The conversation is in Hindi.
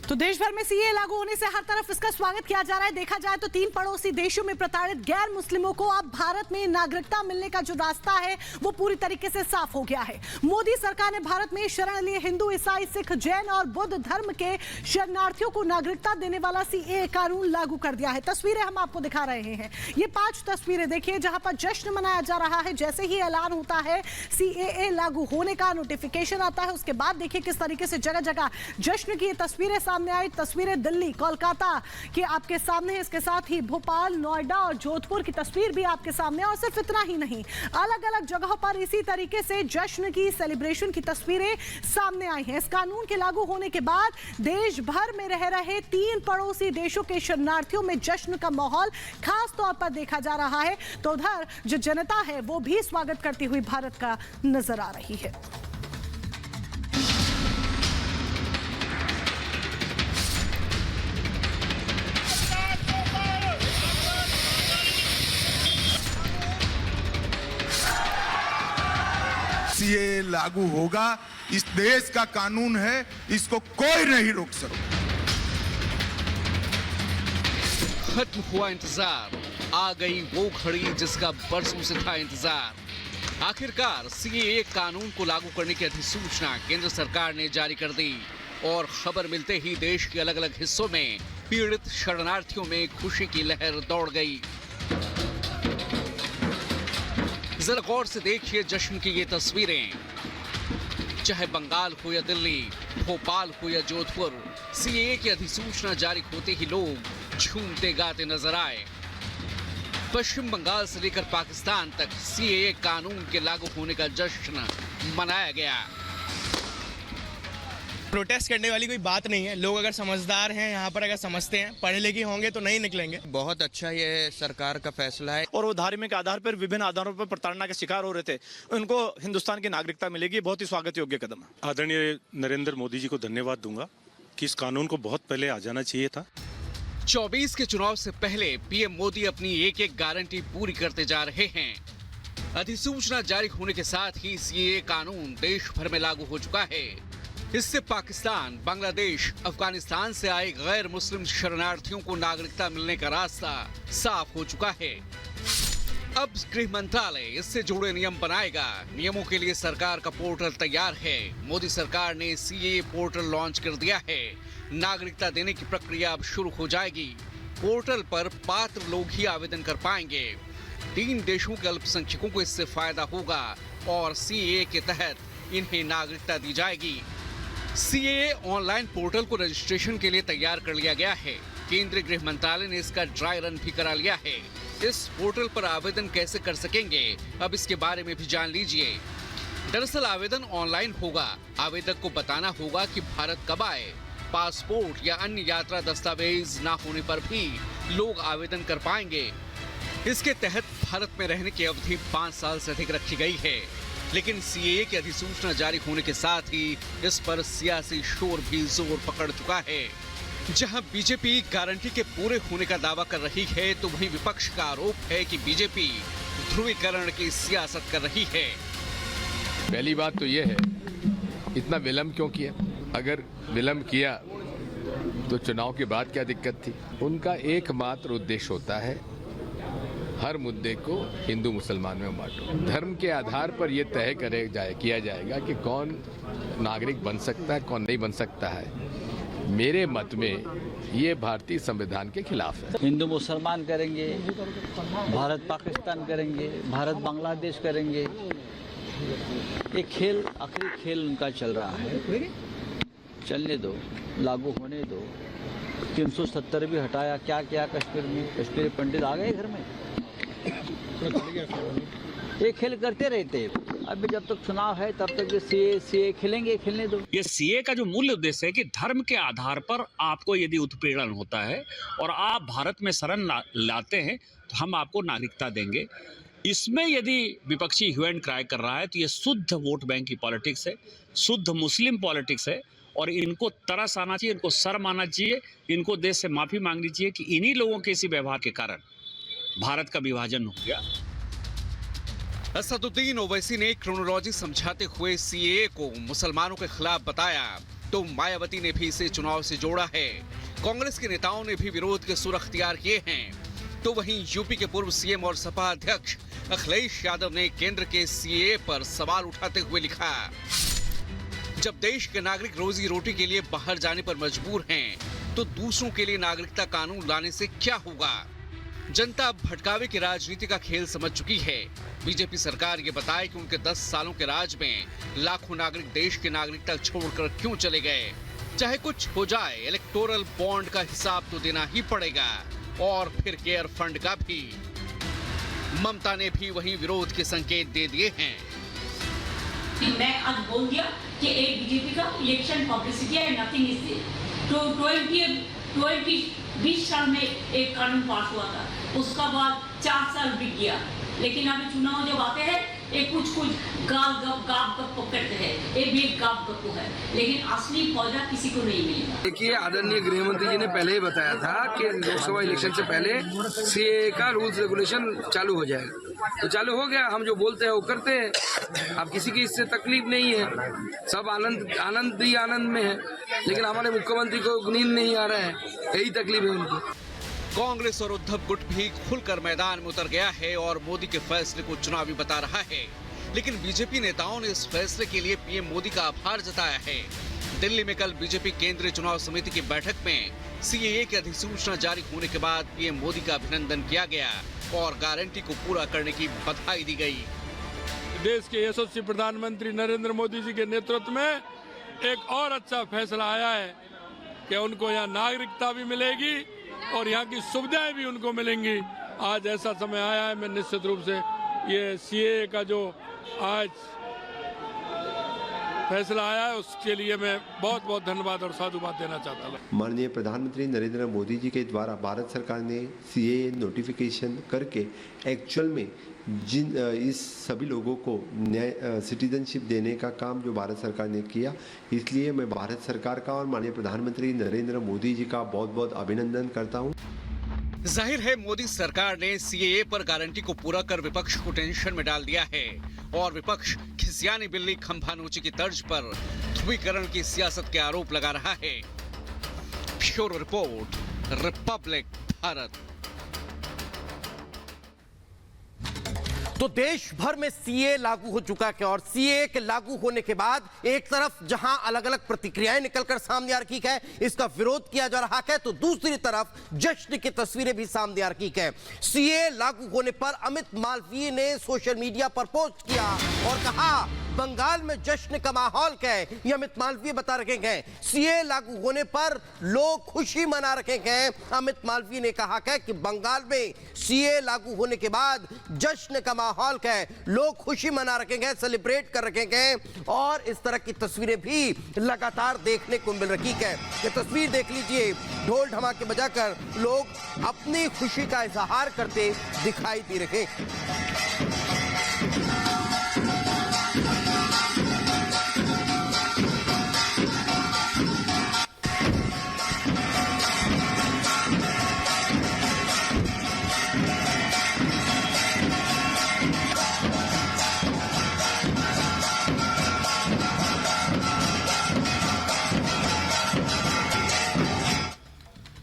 तो देश भर में सीए लागू होने से हर तरफ इसका स्वागत किया जा रहा है। देखा जाए तो 3 पड़ोसी देशों में प्रताड़ित गैर मुस्लिमों को अब भारत में नागरिकता मिलने का जो रास्ता है वो पूरी तरीके से साफ हो गया है। मोदी सरकार ने भारत में शरण लिए हिंदू, ईसाई, सिख, जैन और बौद्ध धर्म के शरणार्थियों को नागरिकता देने वाला सीए कानून लागू कर दिया है। तस्वीरें हम आपको दिखा रहे हैं। ये 5 तस्वीरें देखिए जहां पर जश्न मनाया जा रहा है। जैसे ही ऐलान होता है सीएए लागू होने का, नोटिफिकेशन आता है, उसके बाद देखिए किस तरीके से जगह जगह जश्न की तस्वीरें सामने आई। तस्वीरें दिल्ली, कोलकाता की आपके सामने है। इसके साथ ही भोपाल, नोएडा और जोधपुर की तस्वीर भी आपके सामने। और सिर्फ इतना ही नहीं, अलग अलग जगहों पर इसी तरीके से जश्न की, सेलिब्रेशन की तस्वीरें सामने आई हैं। इस कानून के लागू होने के बाद देश भर में रह रहे 3 पड़ोसी देशों के शरणार्थियों में जश्न का माहौल खास तौर पर देखा जा रहा है। तो उधर जो जनता है वो भी स्वागत करती हुई भारत का नजर आ रही है। सीए लागू होगा, इस देश का कानून है, इसको कोई नहीं रोक सकता। खत्म हुआ इंतजार, आ गई वो घड़ी जिसका बरसों से था इंतजार। आखिरकार सीएए कानून को लागू करने की अधिसूचना केंद्र सरकार ने जारी कर दी और खबर मिलते ही देश के अलग अलग हिस्सों में पीड़ित शरणार्थियों में खुशी की लहर दौड़ गई। जरा गौर से देखिए जश्न की ये तस्वीरें। चाहे बंगाल हो या दिल्ली, भोपाल हो या जोधपुर, सीएए की अधिसूचना जारी होते ही लोग झूमते गाते नजर आए। पश्चिम बंगाल से लेकर पाकिस्तान तक सीएए कानून के लागू होने का जश्न मनाया गया। प्रोटेस्ट करने वाली कोई बात नहीं है। लोग अगर समझदार हैं, यहाँ पर अगर समझते हैं, पढ़े लिखे होंगे तो नहीं निकलेंगे। बहुत अच्छा ये सरकार का फैसला है। और वो धार्मिक आधार पर, विभिन्न आधारों पर प्रताड़ना के शिकार हो रहे थे, उनको हिंदुस्तान की नागरिकता मिलेगी। बहुत ही स्वागत योग्य कदम है। आदरणीय नरेंद्र मोदी जी को धन्यवाद दूंगा कि इस कानून को बहुत पहले आ जाना चाहिए था। 24 के चुनाव से पहले पीएम मोदी अपनी एक गारंटी पूरी करते जा रहे हैं। अधिसूचना जारी होने के साथ ही सीएए कानून देश भर में लागू हो चुका है। इससे पाकिस्तान, बांग्लादेश, अफगानिस्तान से आए गैर मुस्लिम शरणार्थियों को नागरिकता मिलने का रास्ता साफ हो चुका है। अब गृह मंत्रालय इससे जुड़े नियम बनाएगा। नियमों के लिए सरकार का पोर्टल तैयार है। मोदी सरकार ने सीएए पोर्टल लॉन्च कर दिया है। नागरिकता देने की प्रक्रिया अब शुरू हो जाएगी। पोर्टल पर पात्र लोग ही आवेदन कर पाएंगे। 3 देशों के अल्पसंख्यकों को इससे फायदा होगा और सीएए के तहत इन्हें नागरिकता दी जाएगी। सीएए ऑनलाइन पोर्टल को रजिस्ट्रेशन के लिए तैयार कर लिया गया है। केंद्रीय गृह मंत्रालय ने इसका ड्राई रन भी करा लिया है। इस पोर्टल पर आवेदन कैसे कर सकेंगे, अब इसके बारे में भी जान लीजिए। दरअसल आवेदन ऑनलाइन होगा। आवेदक को बताना होगा कि भारत कब आए। पासपोर्ट या अन्य यात्रा दस्तावेज ना होने पर भी लोग आवेदन कर पाएंगे। इसके तहत भारत में रहने की अवधि 5 साल से अधिक रखी गई है। लेकिन सीएए की अधिसूचना जारी होने के साथ ही इस पर सियासी शोर भी जोर पकड़ चुका है। जहां बीजेपी गारंटी के पूरे होने का दावा कर रही है, तो वहीं विपक्ष का आरोप है कि बीजेपी ध्रुवीकरण की सियासत कर रही है। पहली बात तो यह है, इतना विलंब क्यों किया? अगर विलंब किया तो चुनाव के बाद क्या दिक्कत थी? उनका एकमात्र उद्देश्य होता है हर मुद्दे को हिंदू मुसलमान में बांटो। धर्म के आधार पर यह तय किया जाएगा कि कौन नागरिक बन सकता है, कौन नहीं बन सकता है। मेरे मत में ये भारतीय संविधान के खिलाफ है। हिंदू मुसलमान करेंगे, भारत पाकिस्तान करेंगे, भारत बांग्लादेश करेंगे। एक खेल, आखिरी खेल उनका चल रहा है। चलने दो, लागू होने दो। 370 भी हटाया, क्या किया कश्मीर में? कश्मीरी पंडित आ गए घर में। ये खेल करते रहते। अभी जब तक चुनाव है तब तक सीए खेलेंगे, खेलने दो। ये सीए का जो मूल उद्देश्य है कि धर्म के आधार पर आपको यदि उत्पीड़न होता है और आप भारत में शरण लाते हैं तो हम आपको नागरिकता देंगे। इसमें यदि विपक्षी ह्यू एंड क्राई कर रहा है तो ये शुद्ध वोट बैंक की पॉलिटिक्स है, शुद्ध मुस्लिम पॉलिटिक्स है। और इनको तरस आना चाहिए, इनको शर्म आना चाहिए, इनको देश से माफी मांगनी चाहिए कि इन्हीं लोगों के इसी व्यवहार के कारण भारत का विभाजन हो गया। असदुद्दीन ओवैसी ने क्रोनोलॉजी समझाते हुए सीएए को मुसलमानों के खिलाफ बताया। तो मायावती ने भी इसे चुनाव से जोड़ा है। कांग्रेस के नेताओं ने भी विरोध के सुर अख्तियार किए हैं। तो वहीं यूपी के पूर्व सीएम और सपा अध्यक्ष अखिलेश यादव ने केंद्र के सीएए पर सवाल उठाते हुए लिखा, जब देश के नागरिक रोजी रोटी के लिए बाहर जाने पर मजबूर हैं, तो दूसरों के लिए नागरिकता कानून लाने से क्या होगा। जनता अब भटकावे की राजनीति का खेल समझ चुकी है। बीजेपी सरकार ये बताए कि उनके 10 सालों के राज में लाखों नागरिक देश की नागरिकता छोड़कर क्यों चले गए। चाहे कुछ हो जाए, इलेक्टोरल बॉन्ड का हिसाब तो देना ही पड़ेगा, और फिर केयर फंड का भी। ममता ने भी वहीं विरोध के संकेत दे दिए हैं। मैं आज बोल दिया कि एक बीजेपी का इलेक्शन पब्लिसिटी है, नथिंग इज दिस। तो 20 साल में एक कानून पास हुआ था, उसका बाद 4 साल बीत गया, लेकिन अभी चुनाव जब आते हैं ये कुछ गाप गप करते हैं, ये भी एक गाप गप है, लेकिन असली फायदा किसी को नहीं मिलेगा। देखिए, आदरणीय गृह मंत्री जी ने पहले ही बताया था कि लोकसभा इलेक्शन से पहले सीएए का रूल्स रेगुलेशन चालू हो जाएगा, तो चालू हो गया। हम जो बोलते हैं वो करते हैं। अब किसी की इससे तकलीफ नहीं है, सब आनंद में है, लेकिन हमारे मुख्यमंत्री को नींद नहीं आ रहा है, यही तकलीफ है उनको। कांग्रेस और उद्धव गुट भी खुलकर मैदान में उतर गया है और मोदी के फैसले को चुनावी बता रहा है। लेकिन बीजेपी नेताओं ने इस फैसले के लिए पीएम मोदी का आभार जताया है। दिल्ली में कल बीजेपी केंद्रीय चुनाव समिति की बैठक में सीएए की अधिसूचना जारी होने के बाद पीएम मोदी का अभिनंदन किया गया और गारंटी को पूरा करने की बधाई दी गई। देश के यशस्वी प्रधानमंत्री नरेंद्र मोदी जी के नेतृत्व में एक और अच्छा फैसला आया है कि उनको यहाँ नागरिकता भी मिलेगी और यहाँ की सुविधाएं भी उनको मिलेंगी। आज ऐसा समय आया है, मैं निश्चित रूप से ये सीएए का जो आज फैसला आया है उसके लिए मैं बहुत बहुत धन्यवाद और साधुवाद देना चाहता हूँ। माननीय प्रधानमंत्री नरेंद्र मोदी जी के द्वारा भारत सरकार ने सीएए नोटिफिकेशन करके एक्चुअल में इस सभी लोगों को सिटीजनशिप देने का काम जो भारत सरकार ने किया, इसलिए मैं भारत सरकार का और माननीय प्रधानमंत्री नरेंद्र मोदी जी का बहुत बहुत अभिनंदन करता हूं। जाहिर है मोदी सरकार ने सीएए पर गारंटी को पूरा कर विपक्ष को टेंशन में डाल दिया है और विपक्ष खिसियानी बिल्ली खंभा नोची की तर्ज पर ध्रुवीकरण की सियासत के आरोप लगा रहा है। Bureau report, Republic Bharat. तो देश भर में सीए लागू हो चुका है और सीए के लागू होने के बाद एक तरफ जहां अलग अलग प्रतिक्रियाएं निकलकर सामने आ रही है, इसका विरोध किया जा रहा है, तो दूसरी तरफ जश्न की तस्वीरें भी सामने आ रही है। सीए लागू होने पर अमित मालवीय ने सोशल मीडिया पर पोस्ट किया और कहा बंगाल में जश्न का माहौल क्या है, ये अमित मालवीय बता रहे हैं। सीए लागू होने पर लोग खुशी मना रहे हैं। अमित मालवीय ने कहा है कि बंगाल में सीए लागू होने के बाद जश्न का माहौल क्या है, लोग खुशी मना रहे हैं, सेलिब्रेट कर रहे हैं और इस तरह की तस्वीरें भी लगातार देखने को मिल रही है। ये तस्वीर देख लीजिए, ढोल ढमाके बजाकर लोग अपनी खुशी का इजहार करते दिखाई दे रहे हैं।